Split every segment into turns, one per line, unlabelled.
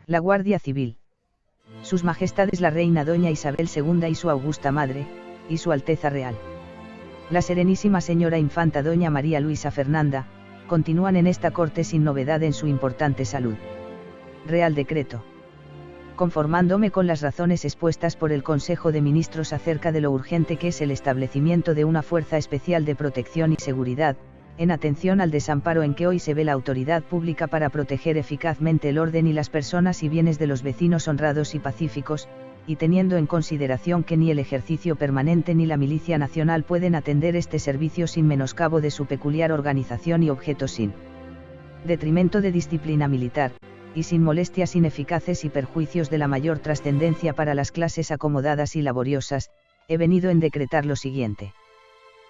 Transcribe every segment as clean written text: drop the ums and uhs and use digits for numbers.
La Guardia Civil. Sus Majestades la Reina Doña Isabel II y su augusta madre, y su Alteza Real. La Serenísima Señora Infanta Doña María Luisa Fernanda, continúan en esta corte sin novedad en su importante salud. Real Decreto. Conformándome con las razones expuestas por el Consejo de Ministros acerca de lo urgente que es el establecimiento de una fuerza especial de protección y seguridad, en atención al desamparo en que hoy se ve la autoridad pública para proteger eficazmente el orden y las personas y bienes de los vecinos honrados y pacíficos, y teniendo en consideración que ni el Ejército Permanente ni la Milicia Nacional pueden atender este servicio sin menoscabo de su peculiar organización y objeto sin detrimento de disciplina militar, y sin molestias ineficaces y perjuicios de la mayor trascendencia para las clases acomodadas y laboriosas, he venido en decretar lo siguiente.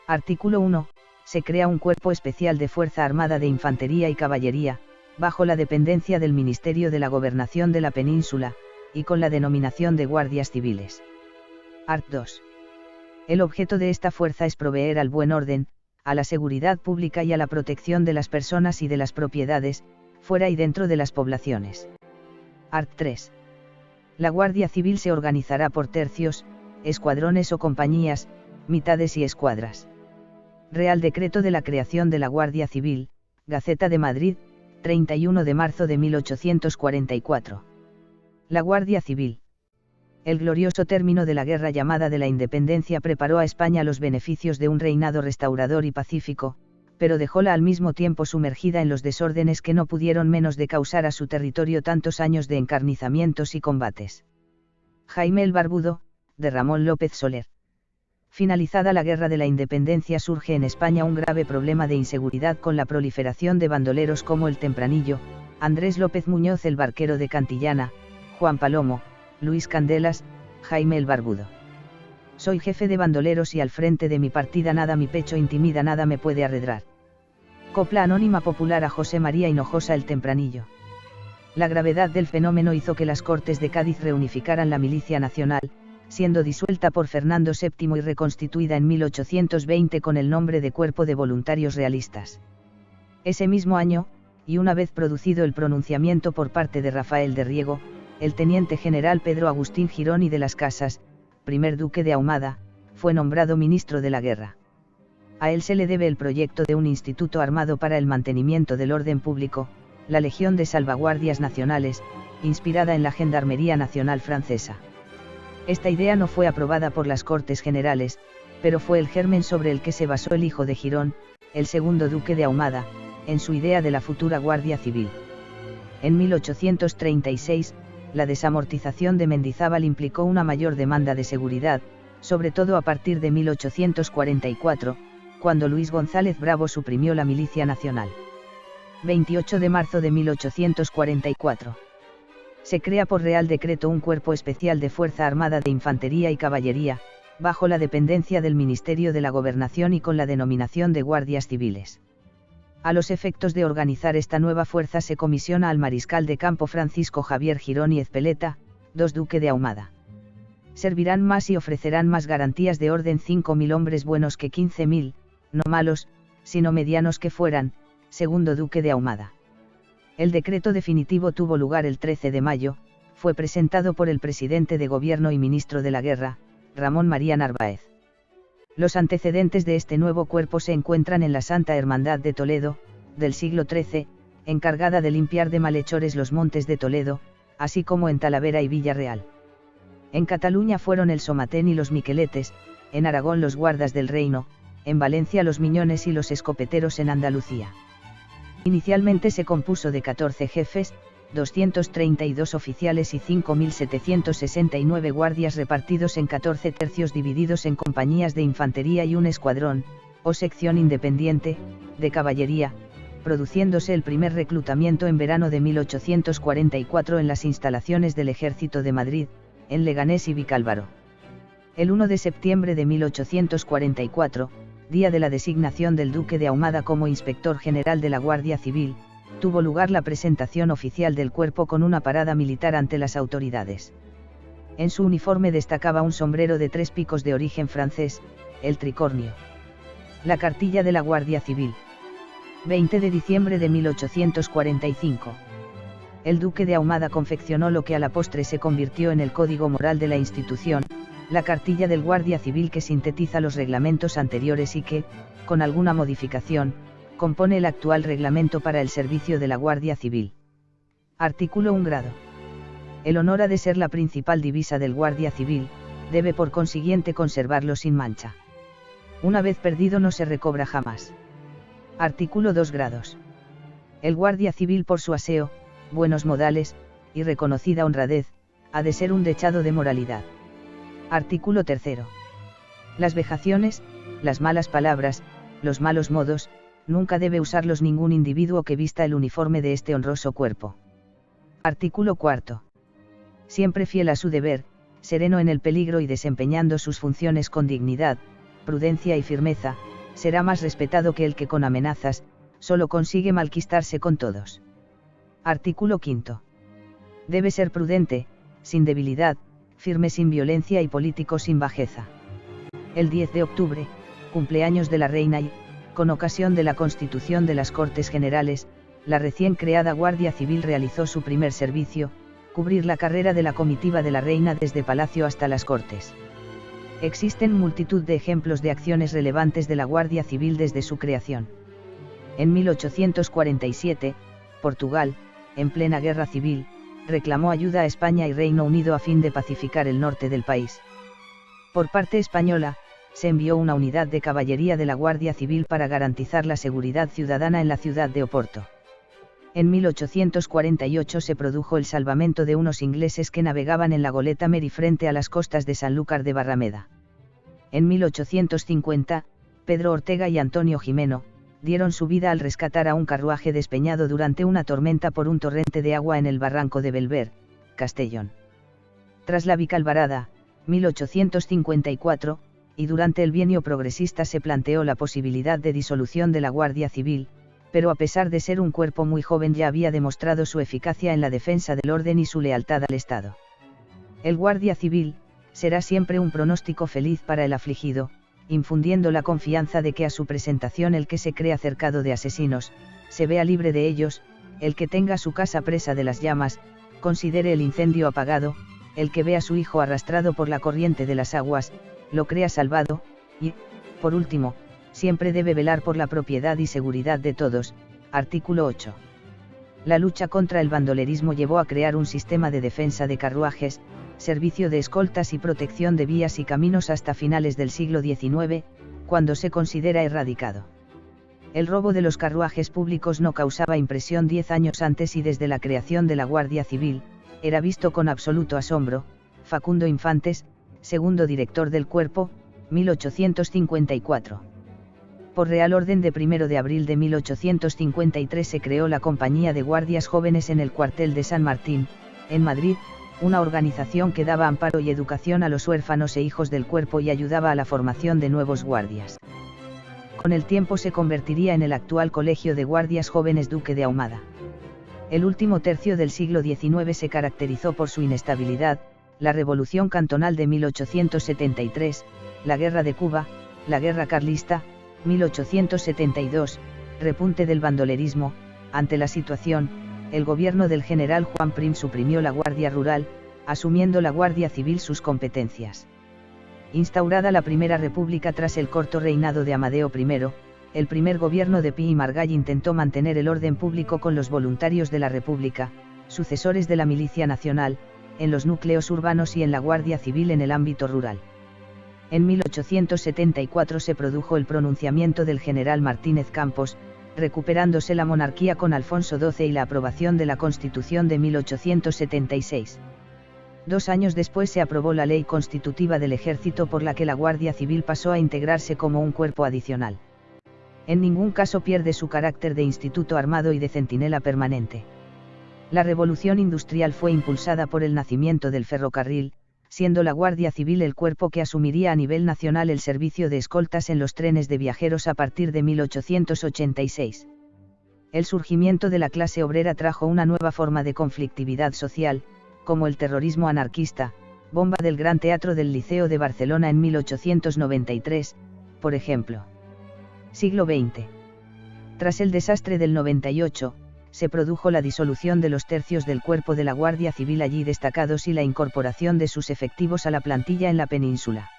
Artículo 1. Se crea un cuerpo especial de Fuerza Armada de Infantería y Caballería, bajo la dependencia del Ministerio de la Gobernación de la Península, y con la denominación de Guardias Civiles. Art. 2. El objeto de esta fuerza es proveer al buen orden, a la seguridad pública y a la protección de las personas y de las propiedades, fuera y dentro de las poblaciones. Art. 3. La Guardia Civil se organizará por tercios, escuadrones o compañías, mitades y escuadras. Real Decreto de la creación de la Guardia Civil, Gaceta de Madrid, 31 de marzo de 1844. La Guardia Civil. El glorioso término de la guerra llamada de la Independencia preparó a España los beneficios de un reinado restaurador y pacífico, pero dejóla al mismo tiempo sumergida en los desórdenes que no pudieron menos de causar a su territorio tantos años de encarnizamientos y combates. Jaime el Barbudo, de Ramón López Soler. Finalizada la Guerra de la Independencia surge en España un grave problema de inseguridad con la proliferación de bandoleros como el Tempranillo, Andrés López Muñoz el Barquero de Cantillana, Juan Palomo, Luis Candelas, Jaime el Barbudo. Soy jefe de bandoleros y al frente de mi partida nada mi pecho intimida nada me puede arredrar. Copla anónima popular a José María Hinojosa el Tempranillo. La gravedad del fenómeno hizo que las Cortes de Cádiz reunificaran la Milicia Nacional, siendo disuelta por Fernando VII y reconstituida en 1820 con el nombre de Cuerpo de Voluntarios Realistas. Ese mismo año, y una vez producido el pronunciamiento por parte de Rafael de Riego, el teniente general Pedro Agustín Girón y de las Casas, primer duque de Ahumada, fue nombrado ministro de la guerra. A él se le debe el proyecto de un instituto armado para el mantenimiento del orden público, la Legión de Salvaguardias Nacionales, inspirada en la Gendarmería Nacional francesa. Esta idea no fue aprobada por las Cortes Generales, pero fue el germen sobre el que se basó el hijo de Girón, el segundo duque de Ahumada, en su idea de la futura Guardia Civil. En 1836, la desamortización de Mendizábal implicó una mayor demanda de seguridad, sobre todo a partir de 1844, cuando Luis González Bravo suprimió la Milicia Nacional. 28 de marzo de 1844. Se crea por Real Decreto un cuerpo especial de Fuerza Armada de Infantería y Caballería, bajo la dependencia del Ministerio de la Gobernación y con la denominación de Guardias Civiles. A los efectos de organizar esta nueva fuerza se comisiona al mariscal de campo Francisco Javier Girón y Ezpeleta, duque de Ahumada. Servirán más y ofrecerán más garantías de orden 5.000 hombres buenos que 15.000, no malos, sino medianos que fueran, segundo duque de Ahumada. El decreto definitivo tuvo lugar el 13 de mayo, fue presentado por el presidente de Gobierno y ministro de la Guerra, Ramón María Narváez. Los antecedentes de este nuevo cuerpo se encuentran en la Santa Hermandad de Toledo, del siglo XIII, encargada de limpiar de malhechores los montes de Toledo, así como en Talavera y Villarreal. En Cataluña fueron el Somatén y los Miqueletes, en Aragón los guardas del reino, en Valencia los miñones y los escopeteros en Andalucía. Inicialmente se compuso de 14 jefes, 232 oficiales y 5.769 guardias repartidos en 14 tercios divididos en compañías de infantería y un escuadrón, o sección independiente, de caballería, produciéndose el primer reclutamiento en verano de 1844 en las instalaciones del Ejército de Madrid, en Leganés y Vicálvaro. El 1 de septiembre de 1844, día de la designación del duque de Ahumada como inspector general de la Guardia Civil, tuvo lugar la presentación oficial del cuerpo con una parada militar ante las autoridades. En su uniforme destacaba un sombrero de 3 picos de origen francés, el tricornio. La cartilla de la Guardia Civil. 20 de diciembre de 1845. El duque de Ahumada confeccionó lo que a la postre se convirtió en el código moral de la institución, la cartilla del Guardia Civil que sintetiza los reglamentos anteriores y que, con alguna modificación, compone el actual reglamento para el servicio de la Guardia Civil. Artículo 1 grado. El honor ha de ser la principal divisa del Guardia Civil, debe por consiguiente conservarlo sin mancha. Una vez perdido no se recobra jamás. Artículo 2 grados. El Guardia Civil por su aseo, buenos modales, y reconocida honradez, ha de ser un dechado de moralidad. Artículo 3. Las vejaciones, las malas palabras, los malos modos, nunca debe usarlos ningún individuo que vista el uniforme de este honroso cuerpo. Artículo 4. Siempre fiel a su deber, sereno en el peligro y desempeñando sus funciones con dignidad, prudencia y firmeza, será más respetado que el que con amenazas, solo consigue malquistarse con todos. Artículo 5. Debe ser prudente, sin debilidad, firme sin violencia y político sin bajeza. El 10 de octubre, cumpleaños de la reina y, con ocasión de la constitución de las Cortes Generales, la recién creada Guardia Civil realizó su primer servicio, cubrir la carrera de la comitiva de la reina desde Palacio hasta las Cortes. Existen multitud de ejemplos de acciones relevantes de la Guardia Civil desde su creación. En 1847, Portugal, en plena guerra civil, reclamó ayuda a España y Reino Unido a fin de pacificar el norte del país. Por parte española, se envió una unidad de caballería de la Guardia Civil para garantizar la seguridad ciudadana en la ciudad de Oporto. En 1848 se produjo el salvamento de unos ingleses que navegaban en la goleta Mary frente a las costas de Sanlúcar de Barrameda. En 1850, Pedro Ortega y Antonio Gimeno, dieron su vida al rescatar a un carruaje despeñado durante una tormenta por un torrente de agua en el barranco de Belver, Castellón. Tras la Vicalvarada, 1854, y durante el bienio progresista se planteó la posibilidad de disolución de la Guardia Civil, pero a pesar de ser un cuerpo muy joven ya había demostrado su eficacia en la defensa del orden y su lealtad al Estado. El Guardia Civil, será siempre un pronóstico feliz para el afligido, infundiendo la confianza de que a su presentación el que se crea cercado de asesinos, se vea libre de ellos, el que tenga su casa presa de las llamas, considere el incendio apagado, el que vea a su hijo arrastrado por la corriente de las aguas, lo crea salvado, y, por último, siempre debe velar por la propiedad y seguridad de todos. Artículo 8. La lucha contra el bandolerismo llevó a crear un sistema de defensa de carruajes, servicio de escoltas y protección de vías y caminos hasta finales del siglo XIX, cuando se considera erradicado. El robo de los carruajes públicos no causaba impresión 10 años antes y desde la creación de la Guardia Civil, era visto con absoluto asombro. Facundo Infantes, segundo director del cuerpo, 1854. Por Real Orden de 1 de abril de 1853 se creó la Compañía de Guardias Jóvenes en el cuartel de San Martín, en Madrid, una organización que daba amparo y educación a los huérfanos e hijos del cuerpo y ayudaba a la formación de nuevos guardias. Con el tiempo se convertiría en el actual Colegio de Guardias Jóvenes Duque de Ahumada. El último tercio del siglo XIX se caracterizó por su inestabilidad, la Revolución Cantonal de 1873, la Guerra de Cuba, la Guerra Carlista, 1872, repunte del bandolerismo. Ante la situación, el gobierno del general Juan Prim suprimió la Guardia Rural, asumiendo la Guardia Civil sus competencias. Instaurada la Primera República tras el corto reinado de Amadeo I, el primer gobierno de Pi y Margall intentó mantener el orden público con los voluntarios de la República, sucesores de la Milicia Nacional, en los núcleos urbanos y en la Guardia Civil en el ámbito rural. En 1874 se produjo el pronunciamiento del general Martínez Campos, recuperándose la monarquía con Alfonso XII y la aprobación de la Constitución de 1876. 2 años después se aprobó la Ley Constitutiva del Ejército por la que la Guardia Civil pasó a integrarse como un cuerpo adicional. En ningún caso pierde su carácter de instituto armado y de centinela permanente. La revolución industrial fue impulsada por el nacimiento del ferrocarril, siendo la Guardia Civil el cuerpo que asumiría a nivel nacional el servicio de escoltas en los trenes de viajeros a partir de 1886. El surgimiento de la clase obrera trajo una nueva forma de conflictividad social, como el terrorismo anarquista, bomba del Gran Teatro del Liceo de Barcelona en 1893, por ejemplo. Siglo XX. Tras el desastre del 98, se produjo la disolución de los tercios del cuerpo de la Guardia Civil allí destacados y la incorporación de sus efectivos a la plantilla en la península.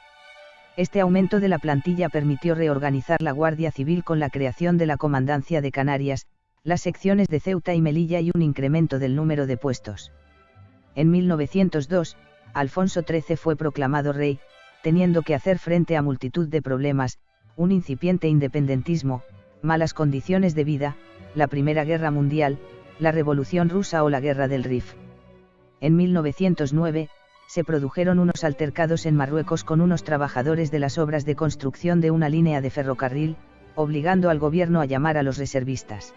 Este aumento de la plantilla permitió reorganizar la Guardia Civil con la creación de la Comandancia de Canarias, las secciones de Ceuta y Melilla y un incremento del número de puestos. En 1902, Alfonso XIII fue proclamado rey, teniendo que hacer frente a multitud de problemas, un incipiente independentismo, malas condiciones de vida, la Primera Guerra Mundial, la Revolución Rusa o la Guerra del Rif. En 1909, se produjeron unos altercados en Marruecos con unos trabajadores de las obras de construcción de una línea de ferrocarril, obligando al gobierno a llamar a los reservistas.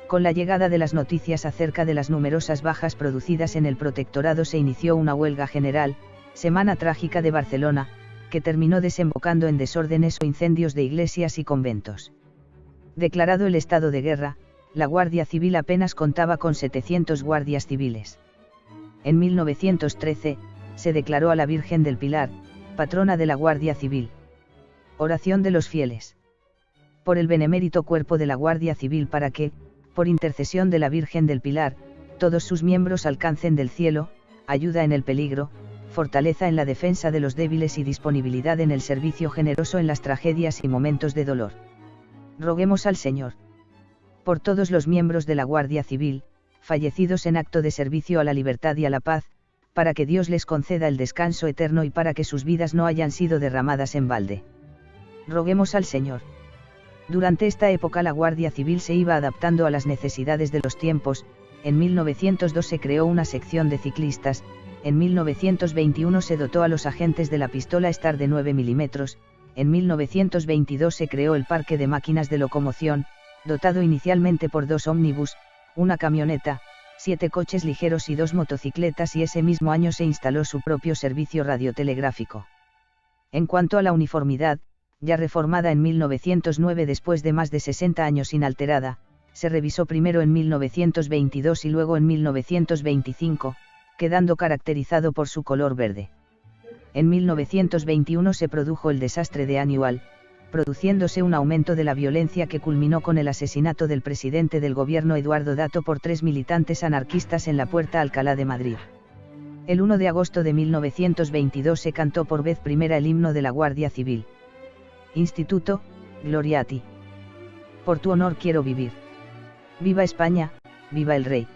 Con la llegada de las noticias acerca de las numerosas bajas producidas en el protectorado se inició una huelga general, Semana Trágica de Barcelona, que terminó desembocando en desórdenes o incendios de iglesias y conventos. Declarado el estado de guerra, la Guardia Civil apenas contaba con 700 guardias civiles. En 1913, se declaró a la Virgen del Pilar, patrona de la Guardia Civil. Oración de los fieles. Por el benemérito cuerpo de la Guardia Civil para que, por intercesión de la Virgen del Pilar, todos sus miembros alcancen del cielo, ayuda en el peligro, fortaleza en la defensa de los débiles y disponibilidad en el servicio generoso en las tragedias y momentos de dolor. Roguemos al Señor. Por todos los miembros de la Guardia Civil, fallecidos en acto de servicio a la libertad y a la paz, para que Dios les conceda el descanso eterno y para que sus vidas no hayan sido derramadas en balde. Roguemos al Señor. Durante esta época la Guardia Civil se iba adaptando a las necesidades de los tiempos. En 1902 se creó una sección de ciclistas, en 1921 se dotó a los agentes de la pistola Star de 9 mm, en 1922 se creó el parque de máquinas de locomoción, dotado inicialmente por 2 ómnibus, una camioneta, 7 coches ligeros y 2 motocicletas y ese mismo año se instaló su propio servicio radiotelegráfico. En cuanto a la uniformidad, ya reformada en 1909 después de más de 60 años inalterada, se revisó primero en 1922 y luego en 1925, quedando caracterizado por su color verde. En 1921 se produjo el desastre de Aníbal, produciéndose un aumento de la violencia que culminó con el asesinato del presidente del gobierno Eduardo Dato por 3 militantes anarquistas en la Puerta Alcalá de Madrid. El 1 de agosto de 1922 se cantó por vez primera el himno de la Guardia Civil. Instituto, Gloria a ti. Por tu honor quiero vivir. Viva España, viva el rey.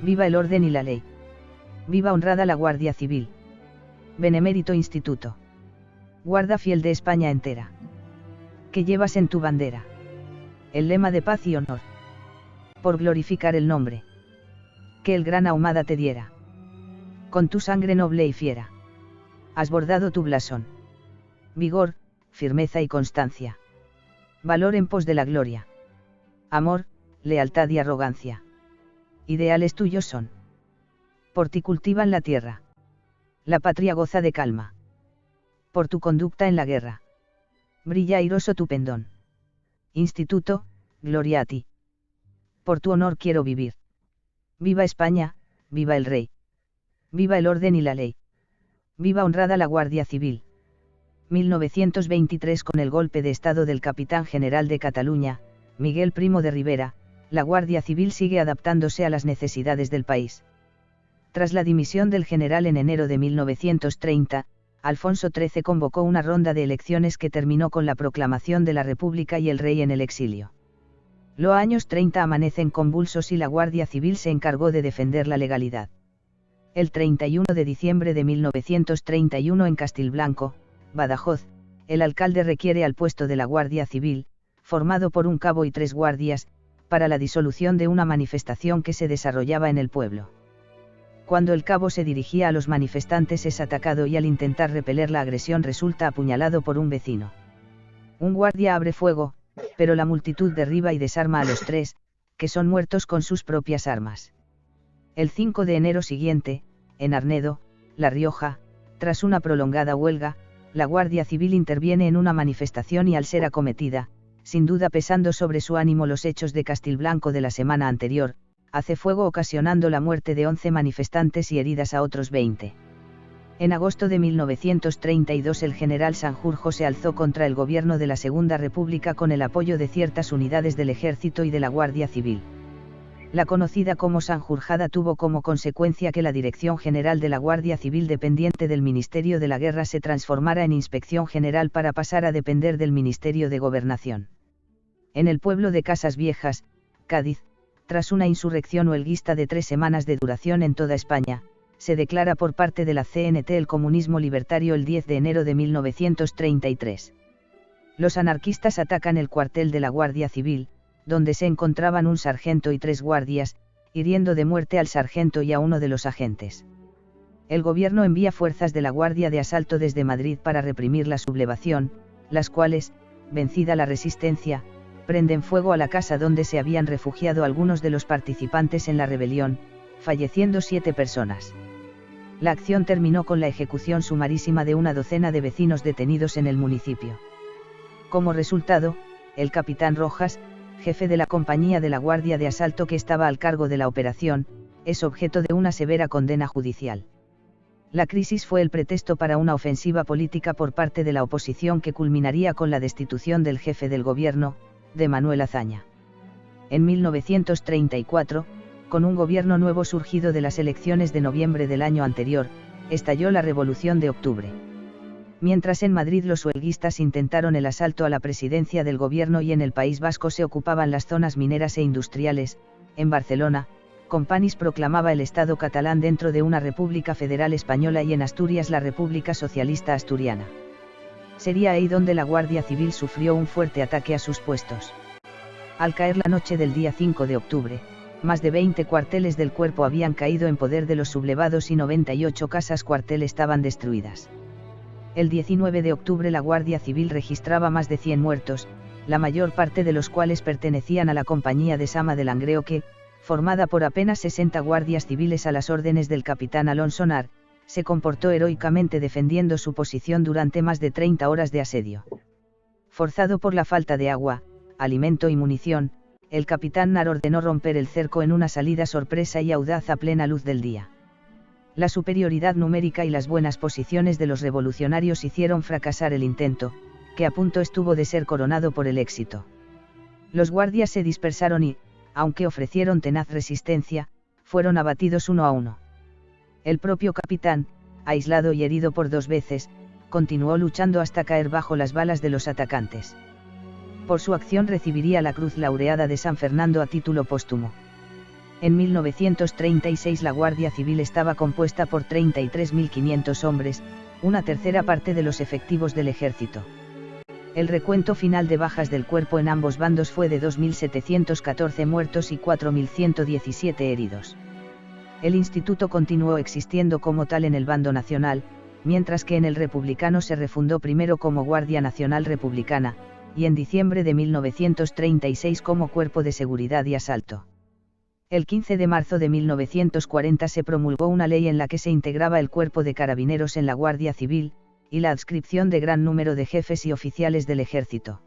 Viva el orden y la ley. Viva honrada la Guardia Civil. Benemérito Instituto. Guarda fiel de España entera. Que llevas en tu bandera el lema de paz y honor. Por glorificar el nombre que el gran Ahumada te diera. Con tu sangre noble y fiera has bordado tu blasón. Vigor, firmeza y constancia. Valor en pos de la gloria. Amor, lealtad y arrogancia. Ideales tuyos son. Por ti cultivan la tierra. La patria goza de calma. Por tu conducta en la guerra brilla airoso tu pendón. Instituto, gloria a ti. Por tu honor quiero vivir. Viva España, viva el rey. Viva el orden y la ley. Viva honrada la Guardia Civil. 1923 Con el golpe de estado del capitán general de Cataluña, Miguel Primo de Rivera, la Guardia Civil sigue adaptándose a las necesidades del país. Tras la dimisión del general en enero de 1930, Alfonso XIII convocó una ronda de elecciones que terminó con la proclamación de la República y el rey en el exilio. Los años 30 amanecen convulsos y la Guardia Civil se encargó de defender la legalidad. El 31 de diciembre de 1931 en Castilblanco, Badajoz, el alcalde requiere al puesto de la Guardia Civil, formado por un cabo y 3 guardias, para la disolución de una manifestación que se desarrollaba en el pueblo. Cuando el cabo se dirigía a los manifestantes es atacado y al intentar repeler la agresión resulta apuñalado por un vecino. Un guardia abre fuego, pero la multitud derriba y desarma a los 3, que son muertos con sus propias armas. El 5 de enero siguiente, en Arnedo, La Rioja, tras una prolongada huelga, la Guardia Civil interviene en una manifestación y al ser acometida, sin duda pesando sobre su ánimo los hechos de Castilblanco de la semana anterior, hace fuego ocasionando la muerte de 11 manifestantes y heridas a otros 20. En agosto de 1932 el general Sanjurjo se alzó contra el gobierno de la Segunda República con el apoyo de ciertas unidades del Ejército y de la Guardia Civil. La conocida como Sanjurjada tuvo como consecuencia que la Dirección General de la Guardia Civil dependiente del Ministerio de la Guerra se transformara en Inspección General para pasar a depender del Ministerio de Gobernación. En el pueblo de Casas Viejas, Cádiz, tras una insurrección huelguista de 3 semanas de duración en toda España, se declara por parte de la CNT el comunismo libertario el 10 de enero de 1933. Los anarquistas atacan el cuartel de la Guardia Civil, donde se encontraban un sargento y 3 guardias, hiriendo de muerte al sargento y a uno de los agentes. El gobierno envía fuerzas de la Guardia de Asalto desde Madrid para reprimir la sublevación, las cuales, vencida la resistencia, prenden fuego a la casa donde se habían refugiado algunos de los participantes en la rebelión, falleciendo 7 personas. La acción terminó con la ejecución sumarísima de una docena de vecinos detenidos en el municipio. Como resultado, el capitán Rojas, jefe de la compañía de la Guardia de Asalto que estaba al cargo de la operación, es objeto de una severa condena judicial. La crisis fue el pretexto para una ofensiva política por parte de la oposición que culminaría con la destitución del jefe del gobierno, de Manuel Azaña. En 1934, con un gobierno nuevo surgido de las elecciones de noviembre del año anterior, estalló la Revolución de Octubre. Mientras en Madrid los huelguistas intentaron el asalto a la presidencia del gobierno y en el País Vasco se ocupaban las zonas mineras e industriales, en Barcelona, Companys proclamaba el Estado catalán dentro de una República Federal Española y en Asturias la República Socialista Asturiana. Sería ahí donde la Guardia Civil sufrió un fuerte ataque a sus puestos. Al caer la noche del día 5 de octubre, más de 20 cuarteles del cuerpo habían caído en poder de los sublevados y 98 casas cuartel estaban destruidas. El 19 de octubre la Guardia Civil registraba más de 100 muertos, la mayor parte de los cuales pertenecían a la compañía de Sama de Langreo que, formada por apenas 60 guardias civiles a las órdenes del capitán Alonso Nar, se comportó heroicamente defendiendo su posición durante más de 30 horas de asedio. Forzado por la falta de agua, alimento y munición, el capitán Nar ordenó romper el cerco en una salida sorpresa y audaz a plena luz del día. La superioridad numérica y las buenas posiciones de los revolucionarios hicieron fracasar el intento, que a punto estuvo de ser coronado por el éxito. Los guardias se dispersaron y, aunque ofrecieron tenaz resistencia, fueron abatidos uno a uno. El propio capitán, aislado y herido por 2 veces, continuó luchando hasta caer bajo las balas de los atacantes. Por su acción recibiría la Cruz Laureada de San Fernando a título póstumo. En 1936 la Guardia Civil estaba compuesta por 33.500 hombres, una tercera parte de los efectivos del ejército. El recuento final de bajas del cuerpo en ambos bandos fue de 2.714 muertos y 4.117 heridos. El instituto continuó existiendo como tal en el bando nacional, mientras que en el republicano se refundó primero como Guardia Nacional Republicana, y en diciembre de 1936 como Cuerpo de Seguridad y Asalto. El 15 de marzo de 1940 se promulgó una ley en la que se integraba el Cuerpo de Carabineros en la Guardia Civil, y la adscripción de gran número de jefes y oficiales del ejército.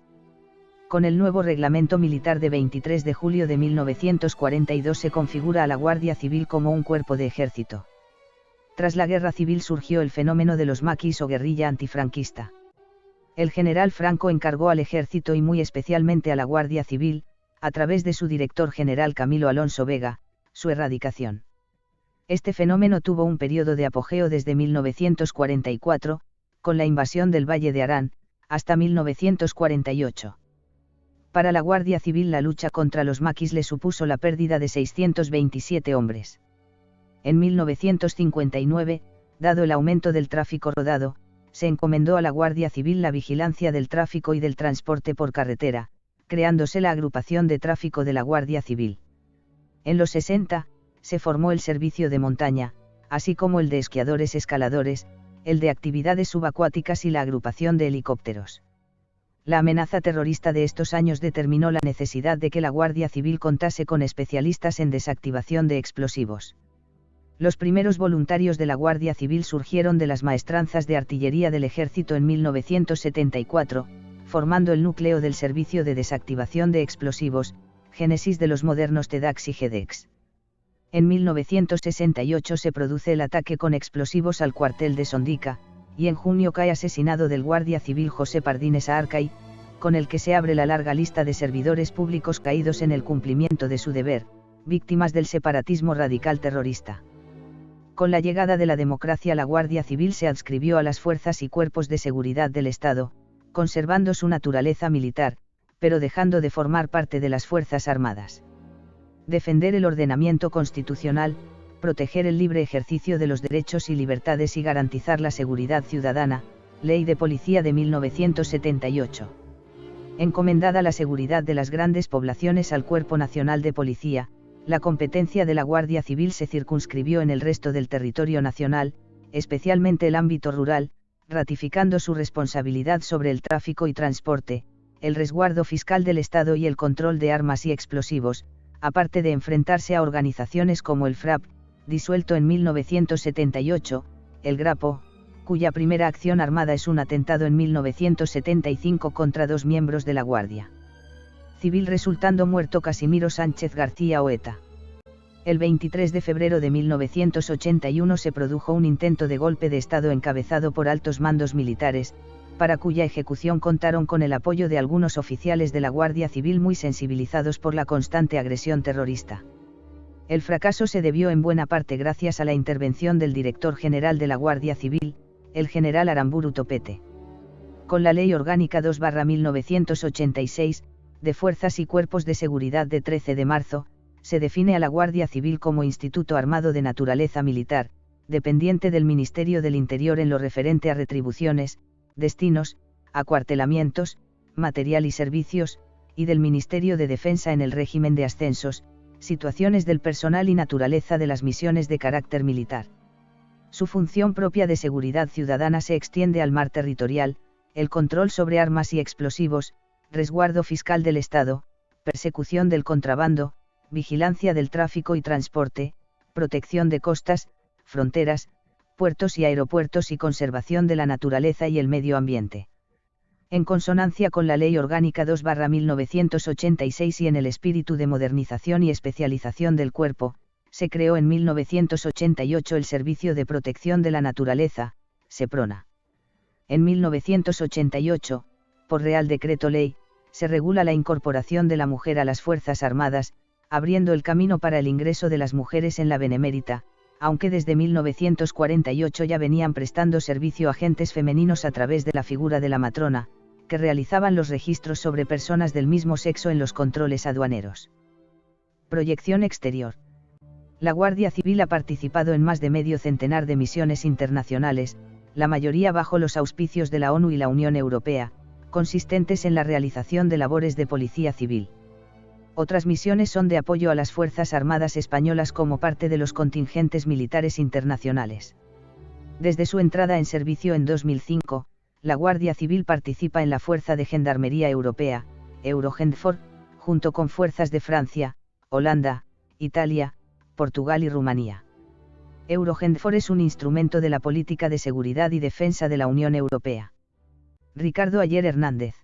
Con el nuevo reglamento militar de 23 de julio de 1942 se configura a la Guardia Civil como un cuerpo de ejército. Tras la Guerra Civil surgió el fenómeno de los maquis o guerrilla antifranquista. El general Franco encargó al ejército y muy especialmente a la Guardia Civil, a través de su director general Camilo Alonso Vega, su erradicación. Este fenómeno tuvo un periodo de apogeo desde 1944, con la invasión del Valle de Arán, hasta 1948. Para la Guardia Civil la lucha contra los maquis le supuso la pérdida de 627 hombres. En 1959, dado el aumento del tráfico rodado, se encomendó a la Guardia Civil la vigilancia del tráfico y del transporte por carretera, creándose la agrupación de tráfico de la Guardia Civil. En los 60, se formó el servicio de montaña, así como el de esquiadores escaladores, el de actividades subacuáticas y la agrupación de helicópteros. La amenaza terrorista de estos años determinó la necesidad de que la Guardia Civil contase con especialistas en desactivación de explosivos. Los primeros voluntarios de la Guardia Civil surgieron de las maestranzas de artillería del Ejército en 1974, formando el núcleo del Servicio de Desactivación de Explosivos, génesis de los modernos TEDx y GEDEX. En 1968 se produce el ataque con explosivos al cuartel de Sondica, y en junio cae asesinado del guardia civil José Pardines Aarcay, con el que se abre la larga lista de servidores públicos caídos en el cumplimiento de su deber, víctimas del separatismo radical terrorista. Con la llegada de la democracia, la Guardia Civil se adscribió a las fuerzas y cuerpos de seguridad del Estado, conservando su naturaleza militar, pero dejando de formar parte de las Fuerzas Armadas. Defender el ordenamiento constitucional, proteger el libre ejercicio de los derechos y libertades y garantizar la seguridad ciudadana, Ley de Policía de 1978. Encomendada la seguridad de las grandes poblaciones al Cuerpo Nacional de Policía, la competencia de la Guardia Civil se circunscribió en el resto del territorio nacional, especialmente el ámbito rural, ratificando su responsabilidad sobre el tráfico y transporte, el resguardo fiscal del Estado y el control de armas y explosivos, aparte de enfrentarse a organizaciones como el FRAP, disuelto en 1978, el Grapo, cuya primera acción armada es un atentado en 1975 contra 2 miembros de la Guardia Civil, resultando muerto Casimiro Sánchez García Oeta. El 23 de febrero de 1981 se produjo un intento de golpe de Estado encabezado por altos mandos militares, para cuya ejecución contaron con el apoyo de algunos oficiales de la Guardia Civil muy sensibilizados por la constante agresión terrorista. El fracaso se debió en buena parte gracias a la intervención del director general de la Guardia Civil, el general Aramburu Topete. Con la Ley Orgánica 2/1986, de Fuerzas y Cuerpos de Seguridad de 13 de marzo, se define a la Guardia Civil como instituto armado de naturaleza militar, dependiente del Ministerio del Interior en lo referente a retribuciones, destinos, acuartelamientos, material y servicios, y del Ministerio de Defensa en el régimen de ascensos, situaciones del personal y naturaleza de las misiones de carácter militar. Su función propia de seguridad ciudadana se extiende al mar territorial, el control sobre armas y explosivos, resguardo fiscal del Estado, persecución del contrabando, vigilancia del tráfico y transporte, protección de costas, fronteras, puertos y aeropuertos y conservación de la naturaleza y el medio ambiente. En consonancia con la Ley Orgánica 2/1986 y en el espíritu de modernización y especialización del cuerpo, se creó en 1988 el Servicio de Protección de la Naturaleza, SEPRONA. En 1988, por Real Decreto Ley, se regula la incorporación de la mujer a las Fuerzas Armadas, abriendo el camino para el ingreso de las mujeres en la Benemérita, aunque desde 1948 ya venían prestando servicio agentes femeninos a través de la figura de la matrona, que realizaban los registros sobre personas del mismo sexo en los controles aduaneros. Proyección exterior. La Guardia Civil ha participado en más de medio centenar de misiones internacionales, la mayoría bajo los auspicios de la ONU y la Unión Europea, consistentes en la realización de labores de policía civil. Otras misiones son de apoyo a las Fuerzas Armadas españolas como parte de los contingentes militares internacionales. Desde su entrada en servicio en 2005, la Guardia Civil participa en la Fuerza de Gendarmería Europea, Eurogendfor, junto con fuerzas de Francia, Holanda, Italia, Portugal y Rumanía. Eurogendfor es un instrumento de la política de seguridad y defensa de la Unión Europea. Ricardo Ayer Hernández.